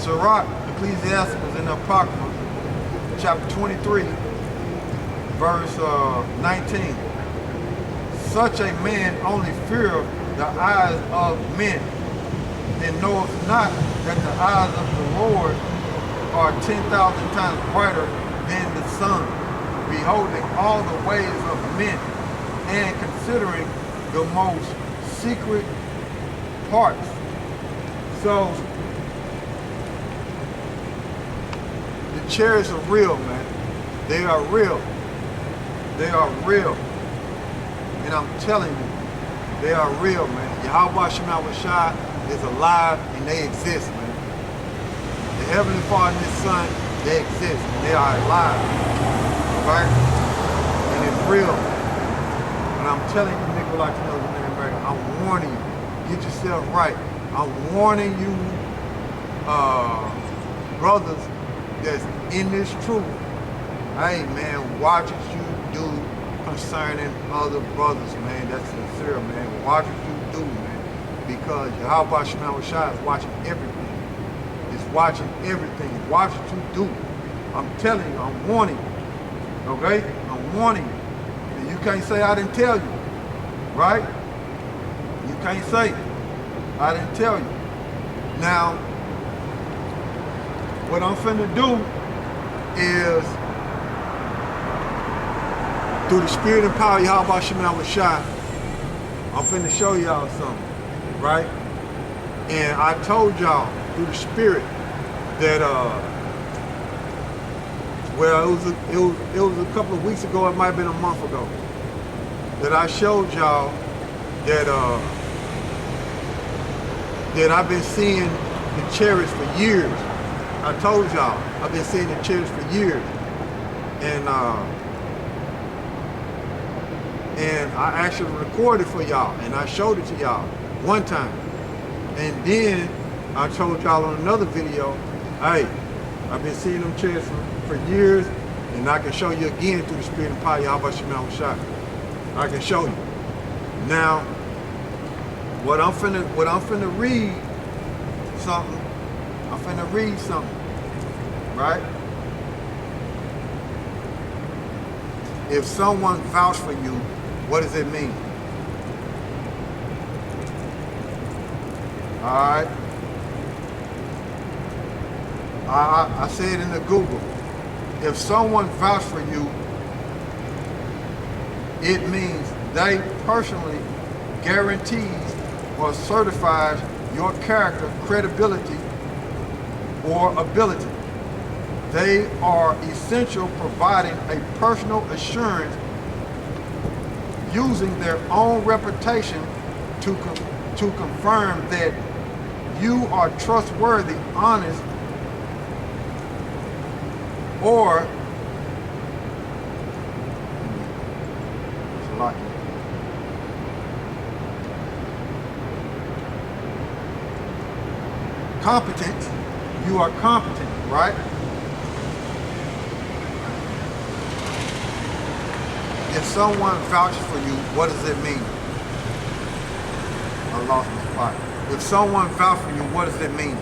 Sirach, Ecclesiasticus in the Apocrypha, chapter 23, verse 19. Such a man only feareth the eyes of men, and knoweth not that the eyes of the Lord are 10,000 times brighter than the sun, beholding all the ways of men, and considering the most secret parts. So, the chariots are real, man. They are real. They are real. And I'm telling you, they are real, man. YAHAWASHI is alive and they exist, man. The Heavenly Father and His Son, they exist and they are alive. Right? And it's real. And I'm telling you, nigga, like you know, man, I'm warning you. Get yourself right. I'm warning you, brothers that's in this truth. Hey, man, watch what you do concerning other brothers, man. That's sincere, man. Watch what you do, man. Because YAHAWASHI is watching everything. It's watching everything. Watch what you do. I'm telling you, I'm warning you. Okay? I'm warning you. And you can't say I didn't tell you. Right? You can't say I didn't tell you. Now, what I'm finna do is, through the spirit and power of YAHAWASHI, I'm finna show y'all something, right? And I told y'all through the spirit that, well, it was a couple of weeks ago, it might have been a month ago, that I showed y'all that that I've been seeing the chariots for years. I told y'all I've been seeing the chariots for years, and I actually recorded for y'all and I showed it to y'all one time, and then I told y'all on another video, hey, I've been seeing them chariots for years, and I can show you again through the spirit and power of YAHAWASHI. I can show you. Now, what I'm finna read something. I'm finna read something, right? If someone vouched for you, what does it mean? All right. I said in the Google. If someone vouched for you, it means they personally guarantees or certifies your character, credibility, or ability. They are essential, providing a personal assurance using their own reputation to confirm that you are trustworthy, honest, or competent. You are competent, right? If someone vouches for you, what does it mean? I lost my spot. If someone vouches for you, what does it mean?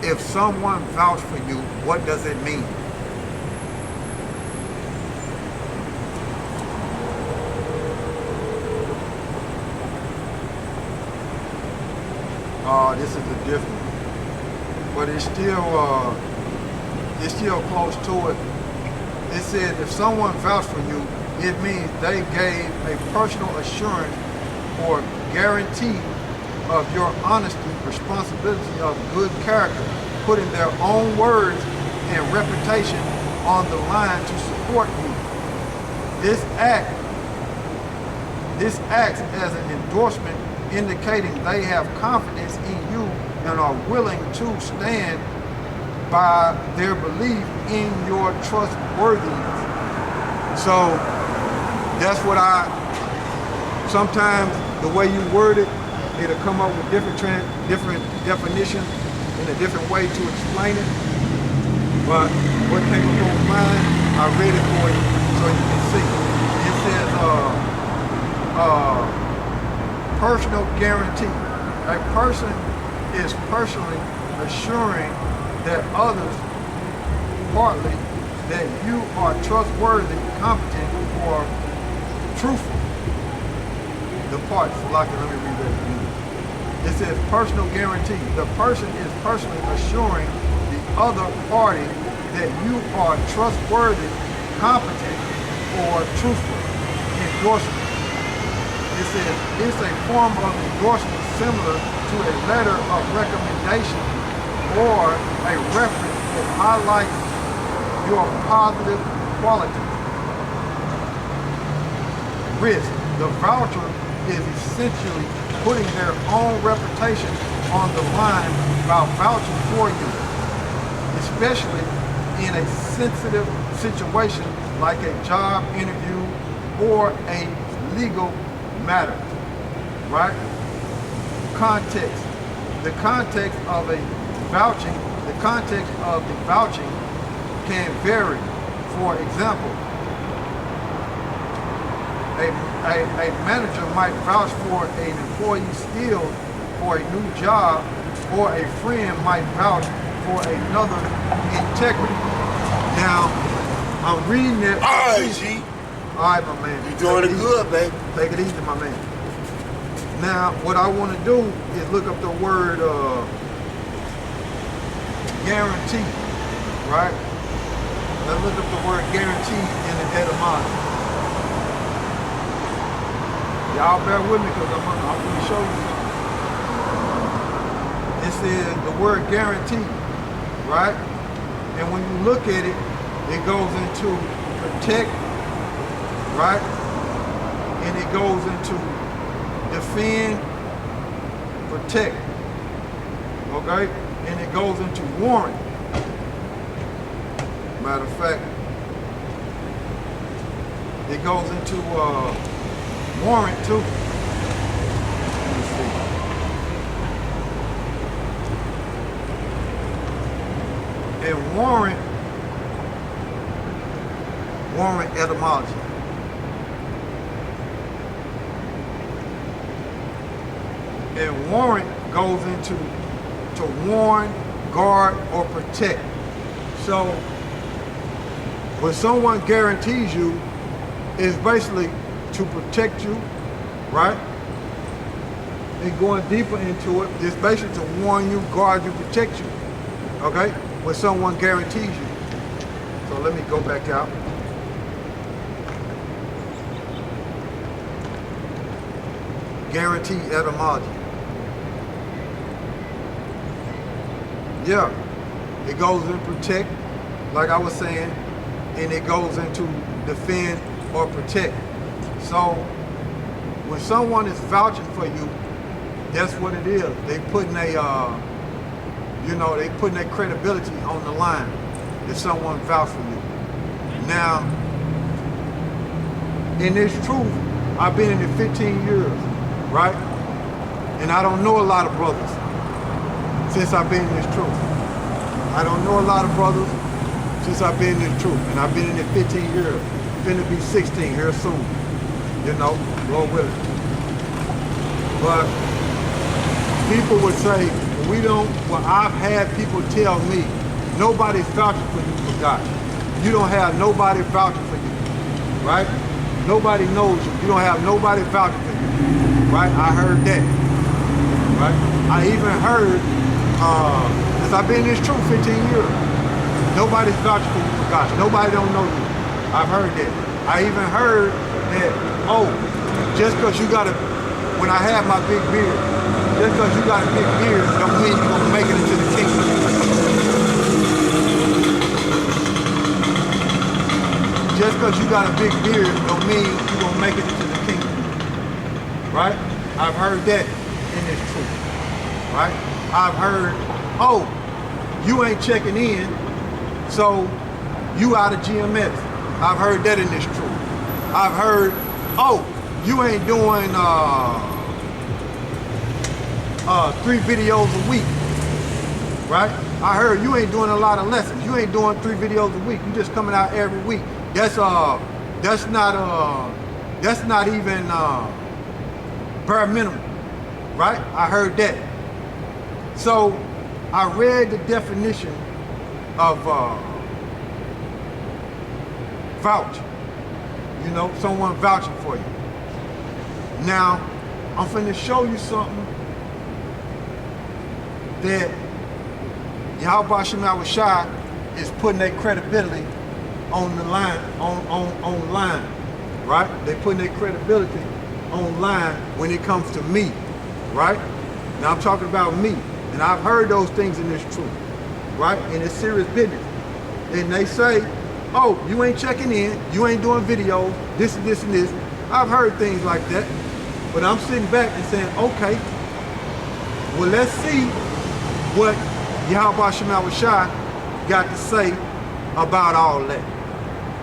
If someone vouches for you, what does it mean? This is a different one, but it's still close to it. It said if someone vouched for you, it means they gave a personal assurance or guarantee of your honesty, responsibility of good character, putting their own words and reputation on the line to support you. This acts as an endorsement, indicating they have confidence in you and are willing to stand by their belief in your trustworthiness. So that's what sometimes the way you word it, it'll come up with different definitions in a different way to explain it. But what came up on my mind, I read it for you so you can see. It says, guarantee. A person is personally assuring that others, partly, that you are trustworthy, competent, or truthful. The parts, let me read that again. It says personal guarantee. The person is personally assuring the other party that you are trustworthy, competent, or truthful. Endorsement. It says it's a form of endorsement similar to a letter of recommendation or a reference that highlights your positive qualities. Risk. The voucher is essentially putting their own reputation on the line by vouching for you, especially in a sensitive situation like a job interview or a legal matter, right? Context. The context of the vouching can vary. For example, a manager might vouch for an employee's skills for a new job, or a friend might vouch for another integrity. Now, I'm reading that. All right, G. All right, my man. You doing it good, baby. Take it easy, my man. Now, what I want to do is look up the word guarantee, right? Let's look up the word guarantee in the etymology. Y'all bear with me because I'm going to show you something. It says the word guarantee, right? And when you look at it, it goes into protect, right? And it goes into defend, protect, okay? And it goes into warrant. Matter of fact, it goes into warrant too. Let me see. And warrant etymology. And warrant goes into to warn, guard, or protect. So when someone guarantees you, it's basically to protect you, right? And going deeper into it, it's basically to warn you, guard you, protect you, okay? When someone guarantees you. So let me go back out. Guarantee etymology. Yeah, it goes in protect, like I was saying, and it goes into defend or protect. So when someone is vouching for you, that's what it is. They putting they putting their credibility on the line if someone vouched for you. Now, in this truth, I've been in it 15 years, right? And I don't know a lot of brothers since I've been in this truth. I don't know a lot of brothers since I've been in this truth. And I've been in it 15 years. Finna be 16 here soon. You know, Lord willing. But people would say, I've had people tell me, nobody's vouching for you for God. You don't have nobody vouching for you, right? Nobody knows you. You don't have nobody vouching for you, right? I heard that, right? I even heard, since I've been in this truth 15 years, nobody's vouching for you for God. Nobody don't know you. I've heard that. I even heard that, just because you got when I have my big beard, just because you got a big beard don't mean you're going to make it into the kingdom. Just because you got a big beard don't mean you're going to make it into the kingdom. Right? I've heard that in this truth. Right? I've heard, you ain't checking in, so you out of GMS. I've heard that in this truth. I've heard, you ain't doing 3 videos a week, right? I heard you ain't doing a lot of lessons. You ain't doing 3 videos a week. You just coming out every week. That's not even bare minimum, right? I heard that. So I read the definition of vouch. You know, someone vouching for you. Now, I'm finna show you something that YAHAWASHI is putting their credibility on the line, on line, right? They putting their credibility online when it comes to me, right? Now I'm talking about me, and I've heard those things in this truth, right? And it's serious business. And they say, oh, you ain't checking in, you ain't doing videos, this and this and this. I've heard things like that, but I'm sitting back and saying, okay, well, let's see what YAHAWASHI got to say about all that.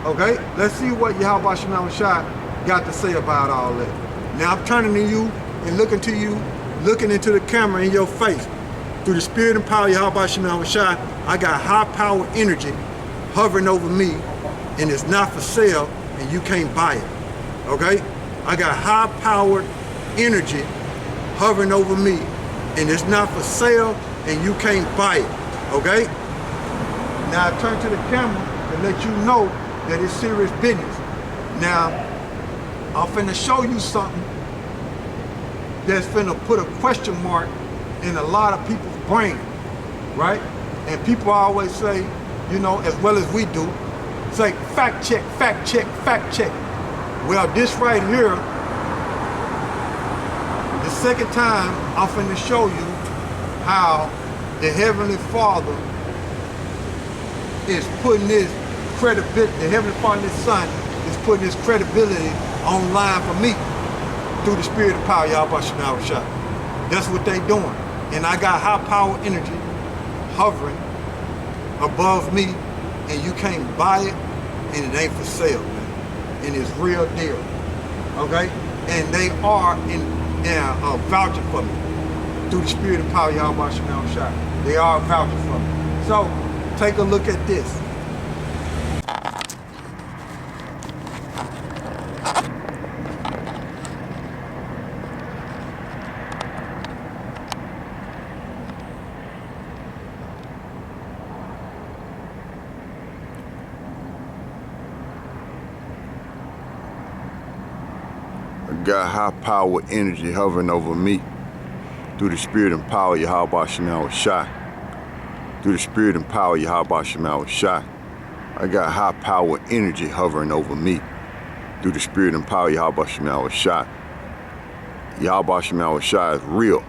Okay, let's see what YAHAWASHI got to say about all that. Now I'm turning to you and looking to you, looking into the camera in your face. Through the spirit and power of YAHAWASHI, I got high power energy hovering over me, and it's not for sale, and you can't buy it. Okay, I got high powered energy hovering over me, and it's not for sale, and you can't buy it. Okay, now I turn to the camera to let you know that it's serious business. Now, I'm finna show you something that's finna put a question mark in a lot of people's brain, right? And people always say, you know, as well as we do, say, fact check, fact check, fact check. Well, this right here, the second time I'm finna show you how the Heavenly Father is putting his credibility, the Heavenly Father and his Son is putting his credibility online for me through the spirit and power of YAHAWASHI. That's what they doing. And I got high power energy hovering above me, and you can't buy it, and it ain't for sale, man. And it's real deal. Okay? And they are vouching for me through the spirit and power of YAHAWASHI. They are vouching for me. So take a look at this. Got high power energy hovering over me through the spirit and power of YAHAWASHI. Through the spirit and power of YAHAWASHI. I got high power energy hovering over me through the spirit and power of YAHAWASHI. YAHAWASHI is real.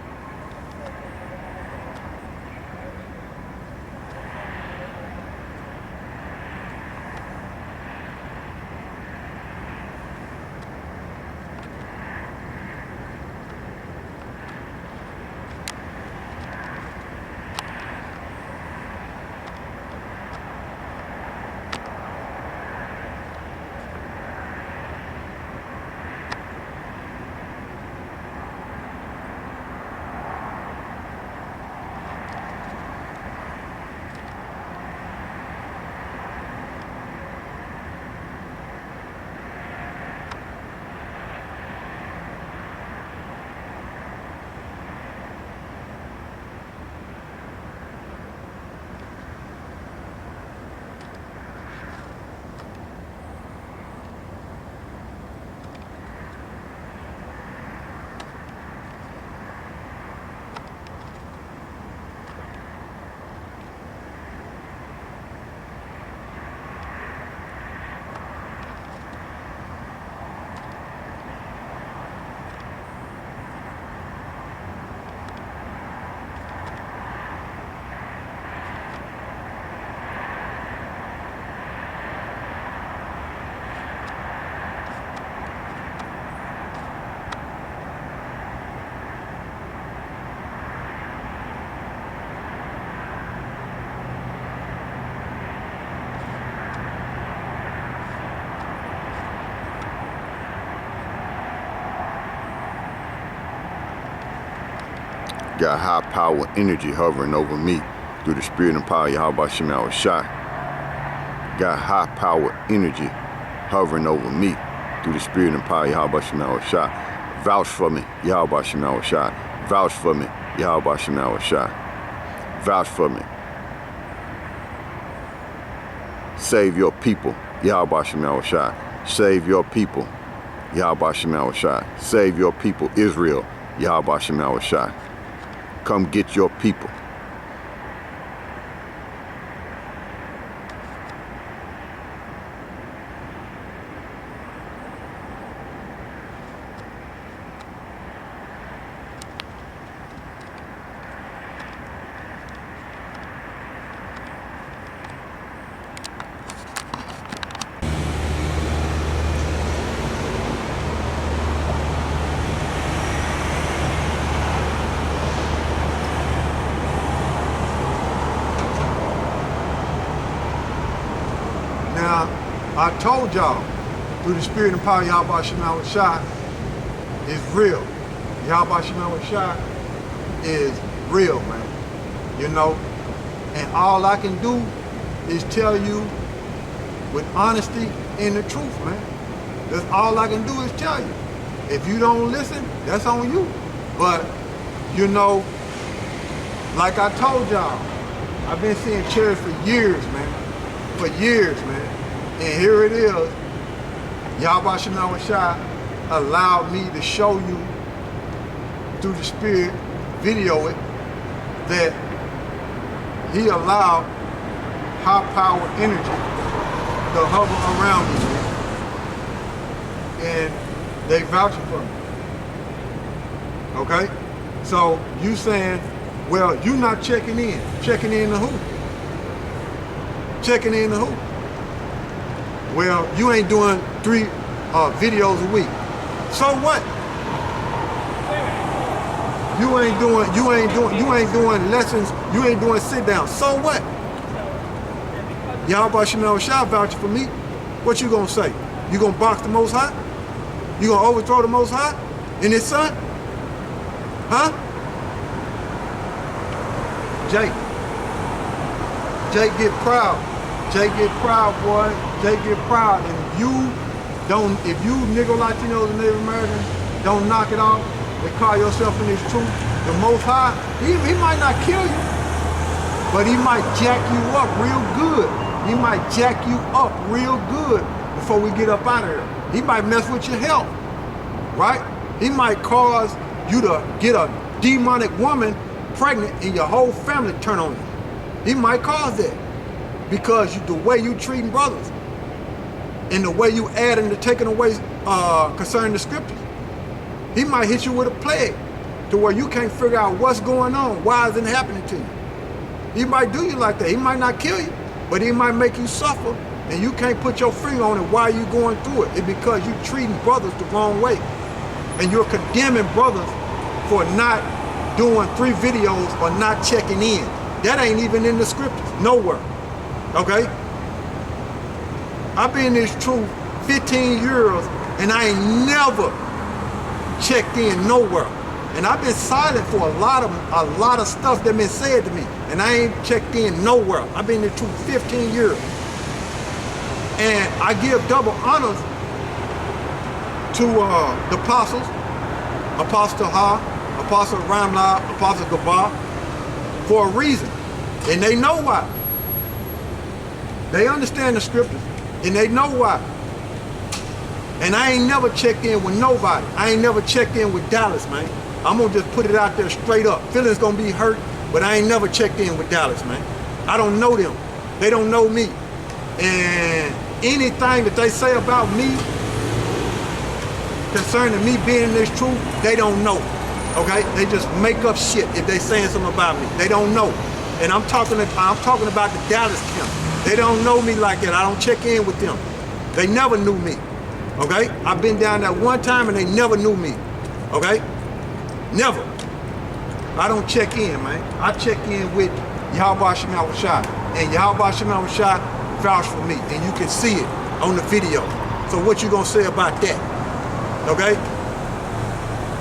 Got high power energy hovering over me through the spirit and power of YAHAWASHI. Got high power energy hovering over me through the spirit and power of YAHAWASHI. Vouch for me, YAHAWASHI. Vouch for me, YAHAWASHI. Vouch for me. Save your people, YAHAWASHI. Save your people, YAHAWASHI. Save your people, Israel, YAHAWASHI. Come get your people. Now, I told y'all, through the spirit and power of YAHAWASHI is real. YAHAWASHI is real, man. You know, and all I can do is tell you with honesty and the truth, man. That's all I can do is tell you. If you don't listen, that's on you. But, you know, like I told y'all, I've been seeing chariots for years, man. For years, man. And here it is. YAHAWASHI allowed me to show you through the spirit, video it, that he allowed high power energy to hover around me, man. And they vouching for me. Okay? So you saying, well, you not checking in. Checking in to who? Checking in to who? Well, you ain't doing 3 videos a week. So what? You ain't doing lessons, you ain't doing sit down. So what? YAHAWASHI vouching for me. What you gonna say? You gonna box the Most High? You gonna overthrow the Most High and his son? Huh? Jake get proud. Jake get proud, boy. Jake get proud. And if you nigga Latinos and Native Americans don't knock it off and call yourself in this truth, the Most High, he might not kill you, but he might jack you up real good. He might jack you up real good before we get up out of here. He might mess with your health, right? He might cause you to get a demonic woman pregnant and your whole family turn on you. He might cause that because the way you treating brothers and the way you adding to taking away concerning the scriptures. He might hit you with a plague to where you can't figure out what's going on. Why is it happening to you? He might do you like that. He might not kill you, but he might make you suffer and you can't put your finger on it while you're going through it. It's because you're treating brothers the wrong way. And you're condemning brothers for not doing 3 videos or not checking in. That ain't even in the scriptures, nowhere, okay? I've been in this truth 15 years and I ain't never checked in nowhere. And I've been silent for a lot of stuff that been said to me and I ain't checked in nowhere. I've been in the truth 15 years. And I give double honors to the apostles, Apostle Ha, Apostle Ramla, Apostle Gabar, for a reason. And they know why. They understand the scriptures and they know why. And I ain't never checked in with nobody. I ain't never checked in with Dallas, man. I'm gonna just put it out there straight up. Feelings gonna be hurt, but I ain't never checked in with Dallas, man. I don't know them. They don't know me. And anything that they say about me concerning me being in this truth, they don't know. Okay? They just make up shit if they saying something about me. They don't know. And I'm talking about the Dallas camp. They don't know me like that. I don't check in with them. They never knew me. Okay? I've been down there one time and they never knew me. Okay? Never. I don't check in, man. I check in with YAHAWASHI. And YAHAWASHI vouch for me. And you can see it on the video. So what you gonna say about that? Okay?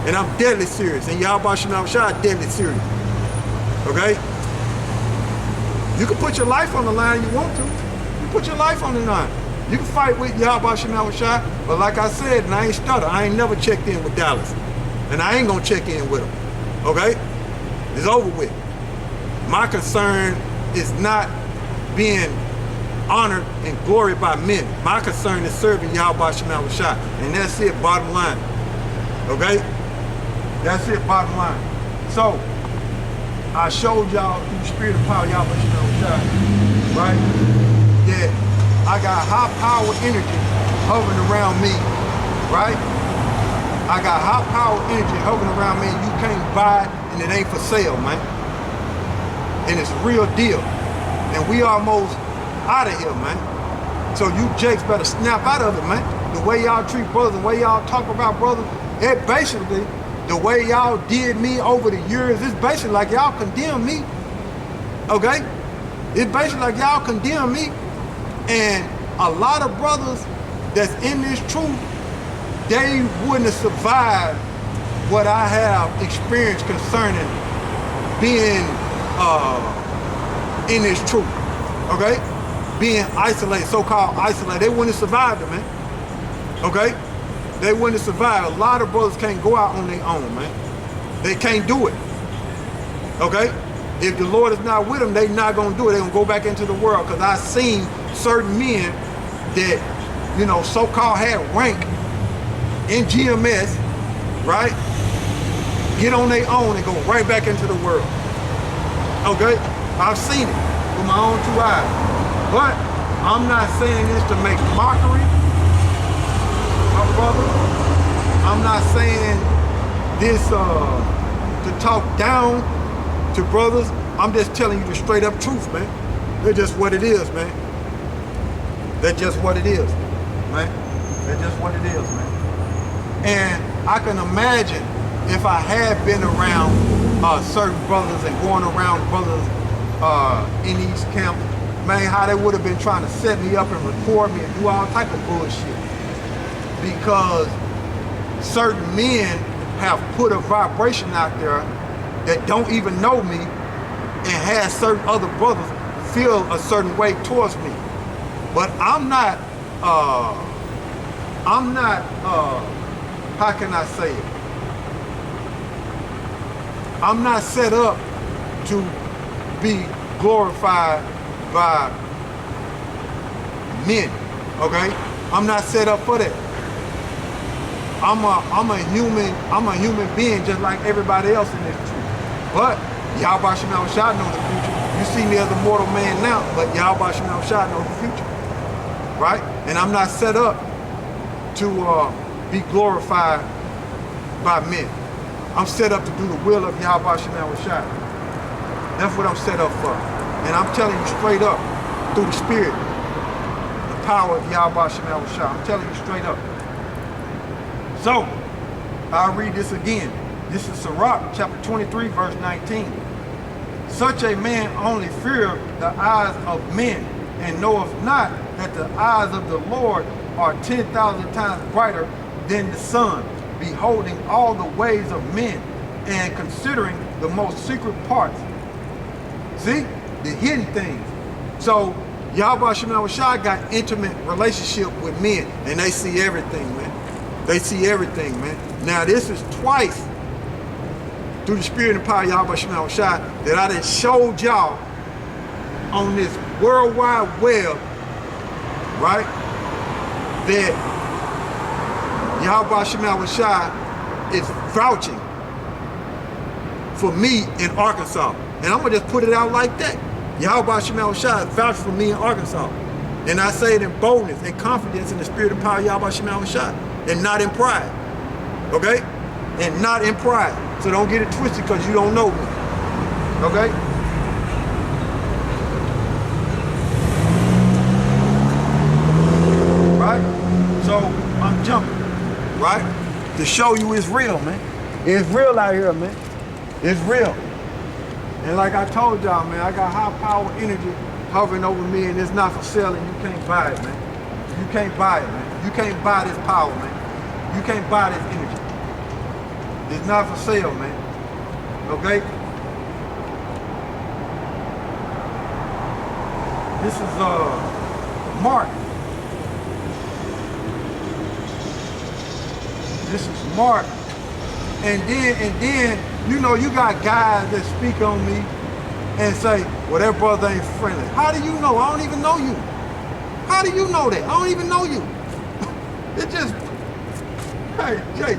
And I'm deadly serious. And YAHAWASHI deadly serious. Okay? You can put your life on the line you want to. You put your life on the line. You can fight with YAHAWASHI, but like I said, and I ain't stutter, I ain't never checked in with Dallas. And I ain't gonna check in with him. Okay? It's over with. My concern is not being honored and gloried by men. My concern is serving Yahawah Shem Yahawashi. And that's it, bottom line. Okay? That's it, bottom line. So, I showed y'all through the spirit of power, Yahawah Shem Yahawashi, right? That I got high power energy hovering around me, right? I got high power energy hovering around me. You can't buy it and it ain't for sale, man. And it's a real deal. And we almost out of here, man. So you jakes better snap out of it, man. The way y'all treat brothers, the way y'all talk about brothers, it basically, the way y'all did me over the years, it's basically like y'all condemn me. Okay? It's basically like y'all condemn me. And a lot of brothers that's in this truth, they wouldn't have survived what I have experienced concerning being in this truth, okay? Being isolated, so-called isolated. They wouldn't have survived it, man, okay? They wouldn't have survived. A lot of brothers can't go out on their own, man. They can't do it, okay? If the Lord is not with them, they're not gonna do it. They're gonna go back into the world, because I've seen certain men that, you know, so-called had rank in GMS, right? Get on their own and go right back into the world. Okay? I've seen it with my own two eyes. But I'm not saying this to make mockery of brothers. I'm not saying this to talk down to brothers. I'm just telling you the straight up truth, man. That's just what it is, man. That's just what it is, man. That's just what it is, man. And I can imagine if I had been around certain brothers and going around brothers in these camps, man, how they would have been trying to set me up and record me and do all type of bullshit. Because certain men have put a vibration out there that don't even know me and has certain other brothers feel a certain way towards me. But I'm not, how can I say it? I'm not set up to be glorified by men, okay? I'm not set up for that. I'm a human being just like everybody else in this truth. But Yahawah Shem Yahawashi knows the future. You see me as a mortal man now, but Yahawah Shem Yahawashi knows the future. Right? And I'm not set up to be glorified by men. I'm set up to do the will of Yahawah Shem Yahawashi. That's what I'm set up for. And I'm telling you straight up, through the spirit, the power of Yahawah Shem Yahawashi. I'm telling you straight up. So, I'll read this again. This is Sirach, chapter 23, verse 19. Such a man only feareth the eyes of men, and knoweth not that the eyes of the Lord are 10,000 times brighter than the sun, beholding all the ways of men, and considering the most secret parts. See? The hidden things. So, Yahawah Shem Yahawashi got intimate relationship with men, and they see everything, man. They see everything, man. Now, this is twice through the spirit and power of Yahawah Shem Yahawashi that I done showed y'all on this World Wide Web, right, that Yahawah Shem Yahawashi is vouching for me in Arkansas. And I'm going to just put it out like that. Yahawah Shem Yahawashi is vouching for me in Arkansas. And I say it in boldness and confidence in the spirit and power of Yahawah Shem Yahawashi, and not in pride. Okay? And not in pride. So don't get it twisted because you don't know me. Okay? Right? So I'm jumping. Right? To show you it's real, man. It's real out here, man. It's real. And like I told y'all, man, I got high power energy hovering over me, and it's not for sale, and you can't buy it, man. You can't buy it, man. You can't buy this power, man. You can't buy this energy. It's not for sale, man. Okay? This is Mark. This is Mark. And then You know, you got guys that speak on me and say, well, that brother ain't friendly. How do you know? I don't even know you. How do you know that? I don't even know you. It just, hey, Jake,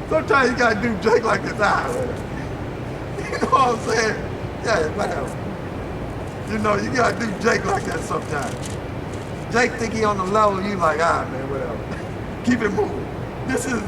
sometimes you gotta do Jake like this eye. You know what I'm saying? Yeah, whatever. You know, you gotta do Jake like that sometimes. Jake think he on the level, you like, man, whatever. Keep it moving. This is